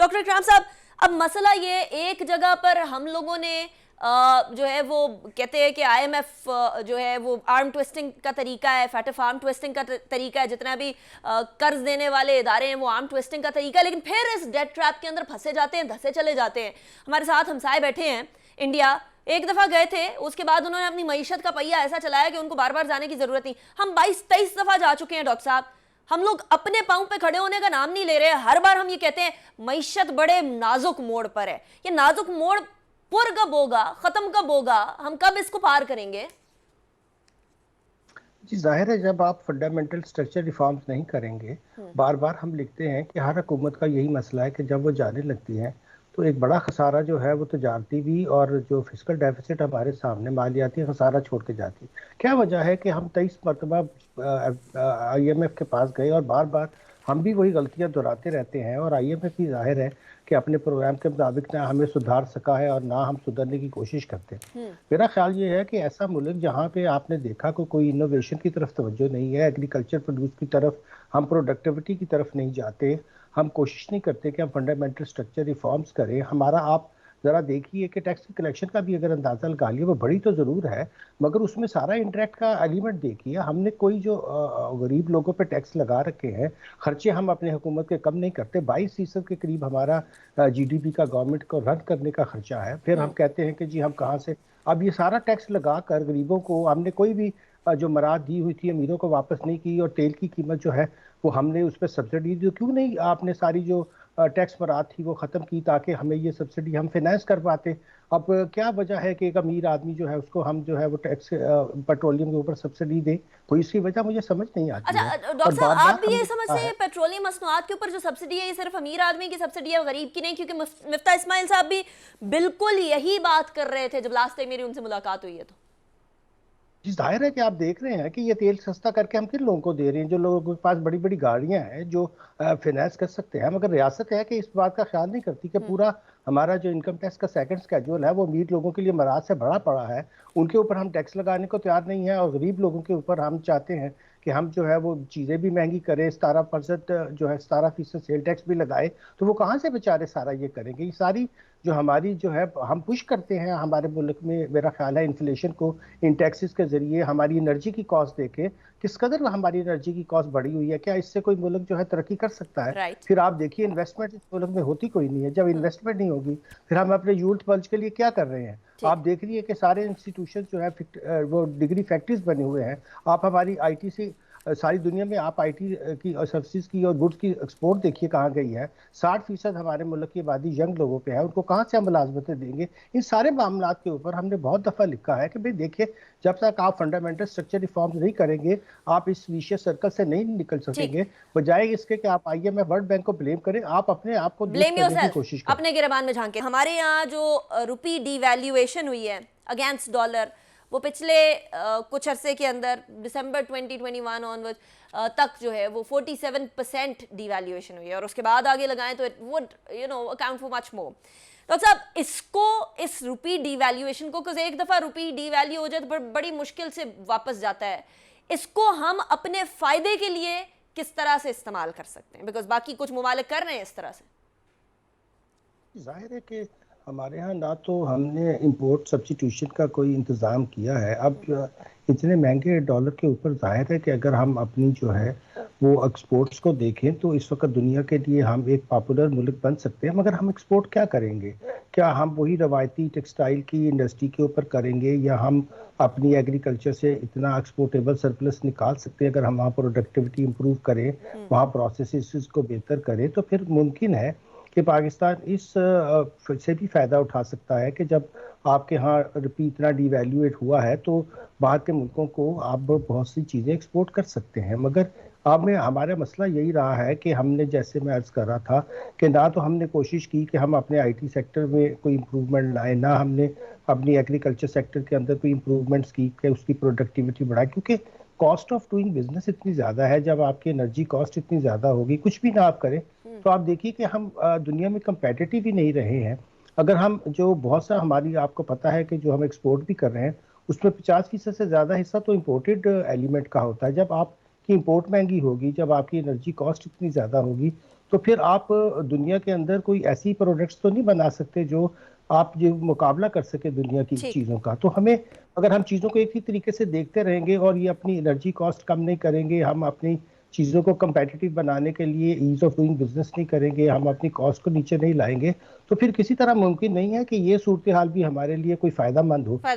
Doctor इकराम साहब, अब मसला ये एक जगह पर हम लोगों ने जो है वो कहते हैं कि आईएमएफ जो है वो आर्म ट्विस्टिंग का तरीका है, फैटिफ आर्म ट्विस्टिंग का तरीका है, जितना भी कर्ज देने वाले इदारे हैं वो आर्म ट्विस्टिंग का तरीका है, लेकिन फिर इस डेट ट्रैप के अंदर फंसे जाते हैं, धंसे चले जाते हैं। हमारे साथ हमसाए बैठे हैं इंडिया, एक दफा गए थे, उसके बाद उन्होंने अपनी मईशत का पहिया ऐसा चलाया कि उनको बार बार जाने की जरूरत नहीं। हम 22-23 दफा जा चुके हैं डॉक्टर साहब, हम लोग अपने पांव पे खड़े होने का नाम नहीं ले रहे। हर बार हम ये कहते हैं मईशत बड़े नाजुक मोड़ पर है। ये नाजुक मोड़ पुर कब होगा, खत्म कब होगा, हम कब इसको पार करेंगे? जी जाहिर है, जब आप फंडामेंटल स्ट्रक्चर रिफॉर्म्स नहीं करेंगे, बार बार हम लिखते हैं कि हर हुकूमत का यही मसला है कि जब वो जाने लगती है तो एक बड़ा खसारा जो है वो तजारती भी और जो फिजिकल डेफिसिट हमारे सामने मालियाती खसारा छोड़ के जाती है। क्या वजह है कि हम 23 मरतबा IMF के पास गए और बार बार हम भी वही गलतियां दोहराते रहते हैं, और IMF भी जाहिर है कि अपने प्रोग्राम के मुताबिक ना हमें सुधार सका है और ना हम सुधरने की कोशिश करते हैं। मेरा ख्याल ये है कि ऐसा मुल्क जहाँ पे आपने देखा को कोई इनोवेशन की तरफ तवज्जो नहीं है, एग्रीकल्चर प्रोड्यूस की तरफ, हम प्रोडक्टिविटी की तरफ नहीं जाते, हम कोशिश नहीं करते कि हम फंडामेंटल स्ट्रक्चर रिफॉर्म्स करें। हमारा आप ज़रा देखिए कि टैक्स की कलेक्शन का भी अगर अंदाज़ा लगा लिया, वो बड़ी तो ज़रूर है मगर उसमें सारा इंटरेक्ट का एलिमेंट देखिए। हमने कोई जो गरीब लोगों पे टैक्स लगा रखे हैं, खर्चे हम अपने हुकूमत के कम नहीं करते। 22% के करीब हमारा GDP का गवर्नमेंट को रन करने का खर्चा है। फिर हम कहते हैं कि जी हम कहाँ से, अब ये सारा टैक्स लगा कर गरीबों को हमने कोई भी जो मराद दी हुई थी अमीरों को वापस नहीं की, और तेल की कीमत जो है वो हमने उस पर सब्सिडी दी। क्यों नहीं आपने सारी जो टैक्स मराद थी वो ख़त्म की ताकि हमें ये सब्सिडी हम फाइनेंस कर पाते। अब क्या वजह है कि एक अमीर आदमी जो है उसको हम जो है वो टैक्स पेट्रोलियम के ऊपर सब्सिडी दें? कोई इसकी वजह मुझे समझ नहीं आती है। अच्छा डॉक्टर और साहब, बार आप बार भी ये हमने समझते कहा हैं है, पेट्रोलियम मसनूआत के ऊपर जो सब्सिडी है ये सिर्फ अमीर आदमी की सब्सिडी है, गरीब की नहीं? क्योंकि मिफ्ता इस्माइल साहब भी बिल्कुल यही बात कर रहे थे जब लास्ट टाइम मेरी उनसे मुलाकात हुई है। तो जी जाहिर है कि आप देख रहे हैं कि ये तेल सस्ता करके हम किन लोगों को दे रहे हैं? जो लोगों के पास बड़ी बड़ी गाड़ियां हैं, जो फाइनेंस कर सकते हैं। मगर रियासत है कि इस बात का ख्याल नहीं करती कि पूरा हमारा जो इनकम टैक्स का सेकंड स्केड्यूल है वो अमीर लोगों के लिए मराज से भरा पड़ा है। उनके ऊपर हम टैक्स लगाने को तैयार नहीं है, और गरीब लोगों के ऊपर हम चाहते हैं कि हम जो है वो चीज़ें भी महंगी करें, 17% जो है 17% सेल टैक्स भी लगाए। तो वो कहाँ से बेचारे सारा ये करेंगे? ये सारी जो हमारी जो है हम पुश करते हैं हमारे मुल्क में, मेरा ख्याल है इन्फ्लेशन को इन टैक्सेस के जरिए। हमारी एनर्जी की कॉस्ट देखे किस कदर हमारी एनर्जी की कॉस्ट बढ़ी हुई है, क्या इससे कोई मुल्क जो है तरक्की कर सकता है? राइट। फिर आप देखिए इन्वेस्टमेंट इस मुल्क में होती कोई नहीं है। जब इन्वेस्टमेंट नहीं होगी फिर हम अपने यूथ बल्ज के लिए क्या कर रहे हैं? आप ठीक। देख रही है कि सारे इंस्टीट्यूशन जो है वो डिग्री फैक्ट्रीज बने हुए हैं। आप हमारी IT से सारी दुनिया में आप IT की और सर्विसेज की और गुड्स की एक्सपोर्ट देखिए कहाँ गई है। 60% हमारे मुल्क की आबादी यंग लोगों पे है, उनको कहाँ से हम मुलाजमतें देंगे? इन सारे मामला के ऊपर हमने बहुत दफ़ा लिखा है कि भाई देखिए, जब तक आप फंडामेंटल स्ट्रक्चर रिफॉर्म्स नहीं करेंगे आप इस विशियस सर्कल से नहीं निकल ठीक। सकेंगे। बजाय इसके कि आप IMF वर्ल्ड बैंक को ब्लेम करें, आप अपने आप को दुरुस्त ब्लेम करने की योरसेल्फ, कोशिश करें। अपने गिरबान में झांके। हमारे यहाँ जो रुपी डिवैल्यूएशन हुई है अगेंस्ट डॉलर, वो पिछले कुछ अरसे के अंदर दिसंबर 2021 ऑनवर्ड तक जो है वो 47% डिवैल्यूएशन हुई है, और उसके बाद आगे लगाएं तो it would account for much more. Doctor साहब, इसको, इस रुपी डिवैल्यूएशन को, क्योंकि एक दफा रुपी डिवैल्यू हो जाए तो बड़ी मुश्किल से वापस जाता है, इसको हम अपने फायदे के लिए किस तरह से इस्तेमाल कर सकते हैं? बिकॉज बाकी कुछ मुमालिक कर रहे हैं इस तरह से। जाहिर है कि हमारे यहाँ ना तो हमने इंपोर्ट सब्स्टिट्यूशन का कोई इंतज़ाम किया है। अब इतने महंगे डॉलर के ऊपर जाहिर है कि अगर हम अपनी जो है वो एक्सपोर्ट्स को देखें तो इस वक्त दुनिया के लिए हम एक पॉपुलर मुल्क बन सकते हैं। मगर हम एक्सपोर्ट क्या करेंगे? क्या हम वही रवायती टेक्सटाइल की इंडस्ट्री के ऊपर करेंगे, या हम अपनी एग्रीकल्चर से इतना एक्सपोर्टेबल सरप्लस निकाल सकते हैं? अगर हम वहाँ प्रोडक्टिविटी इंप्रूव करें, वहाँ प्रोसेसेस को बेहतर करें, तो फिर मुमकिन है कि पाकिस्तान इस से भी फ़ायदा उठा सकता है कि जब आपके यहाँ रुपये इतना डिवैल्यूएट हुआ है तो बाहर के मुल्कों को आप बहुत सी चीज़ें एक्सपोर्ट कर सकते हैं। मगर अब में हमारा मसला यही रहा है कि हमने, जैसे मैं अर्ज़ कर रहा था, कि ना तो हमने कोशिश की कि हम अपने IT सेक्टर में कोई इम्प्रूवमेंट लाएँ, ना हमने अपनी एग्रीकल्चर सेक्टर के अंदर कोई इम्प्रूवमेंट्स की कि उसकी प्रोडक्टिविटी बढ़ाए। क्योंकि कॉस्ट ऑफ डूइंग बिजनेस इतनी ज़्यादा है, जब आपकी एनर्जी कॉस्ट इतनी ज़्यादा होगी, कुछ भी ना आप करें तो आप देखिए कि हम दुनिया में कंपेटिटिव ही नहीं रहे हैं। अगर हम जो बहुत सा हमारी, आपको पता है कि जो हम एक्सपोर्ट भी कर रहे हैं उसमें 50% से ज़्यादा हिस्सा तो इम्पोर्टेड एलिमेंट का होता है। जब आपकी इम्पोर्ट महंगी होगी, जब आपकी एनर्जी कॉस्ट इतनी ज़्यादा होगी, तो फिर आप दुनिया के अंदर कोई ऐसी प्रोडक्ट्स तो नहीं बना सकते जो आप जो मुकाबला कर सके दुनिया की ठीक। चीज़ों का। तो हमें, अगर हम चीज़ों को एक ही तरीके से देखते रहेंगे और ये अपनी एनर्जी कॉस्ट कम नहीं करेंगे, हम अपनी चीज़ों को कंपेटिटिव बनाने के लिए ईज ऑफ डूइंग बिजनेस नहीं करेंगे, हम अपनी कॉस्ट को नीचे नहीं लाएंगे, तो फिर किसी तरह मुमकिन नहीं है कि ये सूरत हाल भी हमारे लिए कोई फ़ायदा मंद हो।